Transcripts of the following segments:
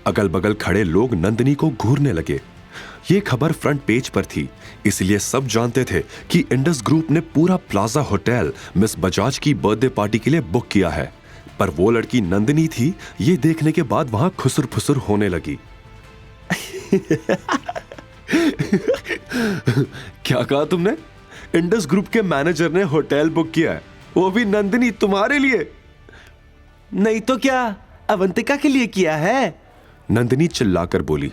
अगल बगल खड़े लोग नंदिनी को घूरने लगे। ये खबर फ्रंट पेज पर थी, इसलिए सब जानते थे कि इंडस ग्रुप ने पूरा प्लाजा होटल मिस बजाज की बर्थडे पार्टी के लिए बुक किया है। पर वो लड़की नंदिनी थी, ये देखने के बाद वहां खुसुर फुसुर होने लगी। क्या कहा तुमने? इंडस ग्रुप के मैनेजर ने होटल बुक किया है, वो भी नंदिनी तुम्हारे लिए? नहीं तो क्या, अवंतिका के लिए किया है। नंदिनी चिल्लाकर बोली।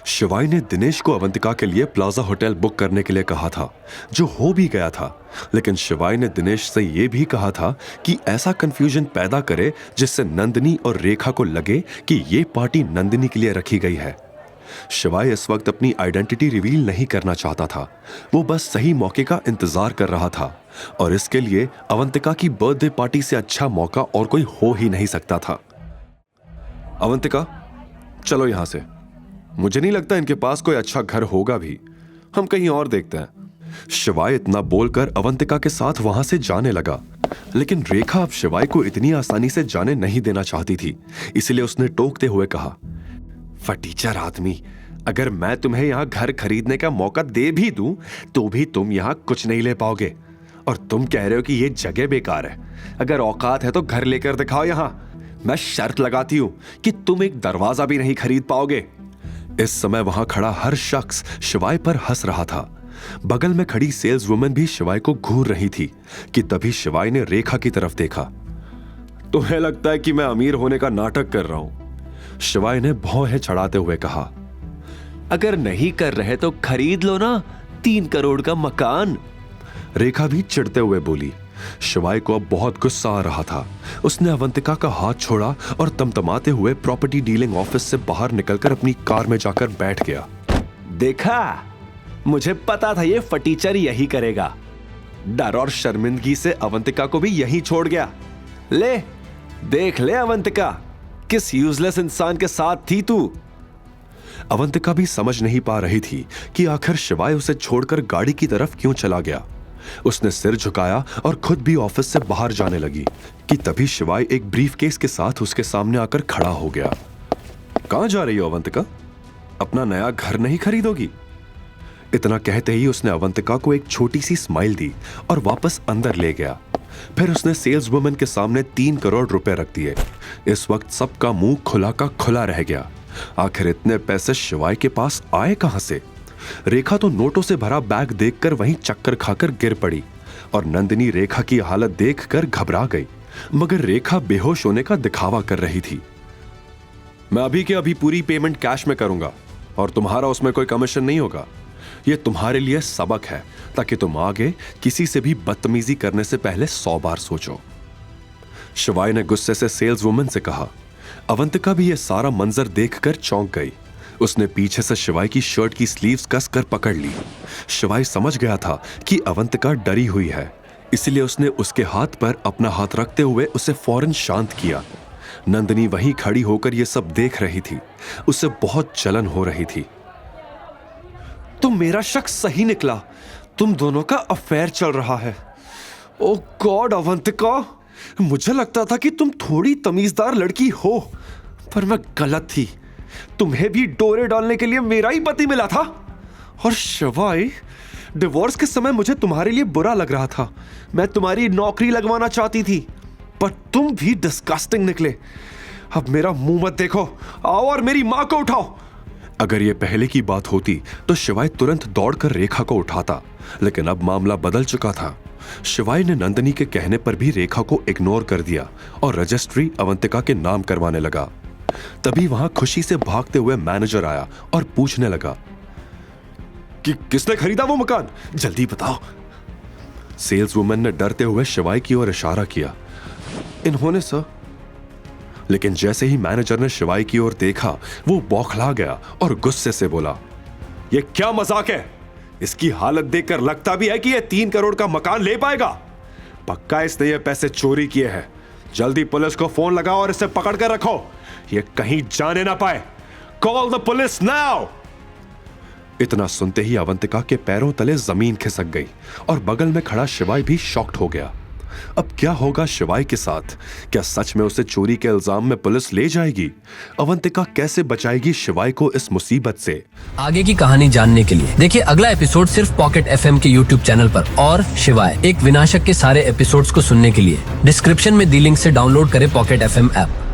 शिवाय ने दिनेश को अवंतिका के लिए प्लाजा होटल बुक करने के लिए कहा था, जो हो भी गया था। लेकिन शिवाय ने दिनेश से यह भी कहा था कि ऐसा कंफ्यूजन पैदा करे जिससे नंदिनी और रेखा को लगे कि यह पार्टी नंदिनी के लिए रखी गई है। शिवाय इस वक्त अपनी आइडेंटिटी रिवील नहीं करना चाहता था, वो बस सही मौके का इंतजार कर रहा था, और इसके लिए अवंतिका की बर्थडे पार्टी से अच्छा मौका और कोई हो ही नहीं सकता था। अवंतिका, चलो यहां से। मुझे नहीं लगता इनके पास कोई अच्छा घर होगा भी, हम कहीं और देखते हैं। शिवाय इतना बोलकर अवंतिका के साथ वहां से जाने लगा, लेकिन रेखा अब शिवाय को इतनी आसानी से जाने नहीं देना चाहती थी, इसलिए उसने टोकते हुए कहा, फटीचर आदमी, अगर मैं तुम्हें यहां घर खरीदने का मौका दे भी दूं तो भी तुम यहां कुछ नहीं ले पाओगे, और तुम कह रहे हो कि यह जगह बेकार है। अगर औकात है तो घर लेकर दिखाओ यहां। मैं शर्त लगाती हूं कि तुम एक दरवाजा भी नहीं खरीद पाओगे। इस समय वहां खड़ा हर शख्स शिवाय पर हंस रहा था। बगल में खड़ी सेल्स वुमन भी शिवाय को घूर रही थी कि तभी शिवाय ने रेखा की तरफ देखा। तुम्हें लगता है कि मैं अमीर होने का नाटक कर रहा हूं? शिवाय ने भौहें चढ़ाते हुए कहा। अगर नहीं कर रहे तो खरीद लो ना 3 करोड़ का मकान। रेखा भी चिढ़ते हुए बोली। शिवाय को अब बहुत गुस्सा आ रहा था। उसने अवंतिका का हाथ छोड़ा और तमतमाते हुए प्रॉपर्टी डीलिंग ऑफिस से बाहर निकलकर अपनी कार में जाकर बैठ गया। देखा, मुझे पता था ये फटीचर यही करेगा। डर और शर्मिंदगी से अवंतिका को भी यहीं छोड़ गया। ले, देख ले अवंतिका, किस यूजलेस इंसान के साथ थी तू। अवंतिका भी समझ नहीं पा रही थी कि आखिर शिवाय उसे छोड़कर गाड़ी की तरफ क्यों चला गया। उसने सिर झुकाया और खुद भी ऑफिस से बाहर जाने लगी कि तभी शिवाय एक ब्रीफकेस के साथ उसके सामने आकर खड़ा हो गया। कहां जा रही हो अवंतिका? अपना नया घर नहीं खरीदोगी? इतना कहते ही उसने अवंतिका को एक छोटी सी स्माइल दी और वापस अंदर ले गया। फिर उसने सेल्स वुमन के सामने 3 करोड़ रुपए रख दिए। इस वक्त सबका मुंह खुला का खुला रह गया। आखिर इतने पैसे शिवाय के पास आए कहां से? रेखा तो नोटों से भरा बैग देखकर वहीं चक्कर खाकर गिर पड़ी, और नंदिनी रेखा की हालत देखकर घबरा गई, मगर रेखा बेहोश होने का दिखावा कर रही थी। मैं अभी के अभी पूरी पेमेंट कैश में करूंगा और तुम्हारा उसमें कोई कमीशन नहीं होगा। यह तुम्हारे लिए सबक है, ताकि तुम आगे किसी से भी बदतमीजी करने से पहले 100 बार सोचो। शिवाय ने गुस्से से सेल्स वुमन से कहा। अवंतिका भी यह सारा मंजर देखकर चौंक गई। उसने पीछे से शिवाय की शर्ट की स्लीव्स कसकर पकड़ ली। शिवाय समझ गया था कि अवंतिका डरी हुई है, इसलिए उसने उसके हाथ पर अपना हाथ रखते हुए उसे फौरन शांत किया। नंदिनी वहीं खड़ी होकर यह सब देख रही थी। उसे बहुत जलन हो रही थी। तो मेरा शक सही निकला, तुम दोनों का अफेयर चल रहा है। ओ गॉड अवंतिका, मुझे लगता था कि तुम थोड़ी तमीजदार लड़की हो, पर मैं गलत थी। तुम्हें भी डोरे डालने के लिए मेरा ही पति मिला था। और शिवाय, डिवोर्स के समय मुझे तुम्हारे लिए बुरा लग रहा था। मैं तुम्हारी नौकरी लगवाना चाहती थी, पर तुम भी डिस्गस्टिंग निकले। अब मेरा मुंह मत देखो, आओ और मेरी मां को उठाओ। अगर यह पहले की बात होती तो शिवाय तुरंत दौड़कर रेखा को उठाता, लेकिन अब मामला बदल चुका था। शिवाय ने नंदिनी के कहने पर भी रेखा को इग्नोर कर दिया और रजिस्ट्री अवंतिका के नाम करवाने लगा। तभी वहां खुशी से भागते हुए मैनेजर आया और पूछने लगा कि किसने खरीदा वो मकान, जल्दी बताओ। सेल्स वुमन ने डरते हुए शिवाय की ओर इशारा किया। इन्होंने सर। लेकिन जैसे ही मैनेजर ने शिवाय की ओर देखा, वो बौखला गया और गुस्से से बोला, यह क्या मजाक है? इसकी हालत देखकर लगता भी है कि यह 3 करोड़ का मकान ले पाएगा। पक्का इसने ये पैसे चोरी किए हैं। जल्दी पुलिस को फोन लगाओ और इसे पकड़ कर रखो, ये कहीं जाने ना पाए। Call the police now. इतना सुनते ही अवंतिका के पैरों तले जमीन खिसक गई और बगल में खड़ा शिवाय भी शॉक्ड हो गया। अब क्या होगा शिवाय के साथ? क्या सच में उसे चोरी के इल्जाम में पुलिस ले जाएगी? अवंतिका कैसे बचाएगी शिवाय को इस मुसीबत से? आगे की कहानी जानने के लिए देखिए अगला एपिसोड सिर्फ पॉकेट FM के YouTube चैनल पर। और शिवाय एक विनाशक के सारे एपिसोड्स को सुनने के लिए डिस्क्रिप्शन में दी लिंक से डाउनलोड करें पॉकेट FM ऐप।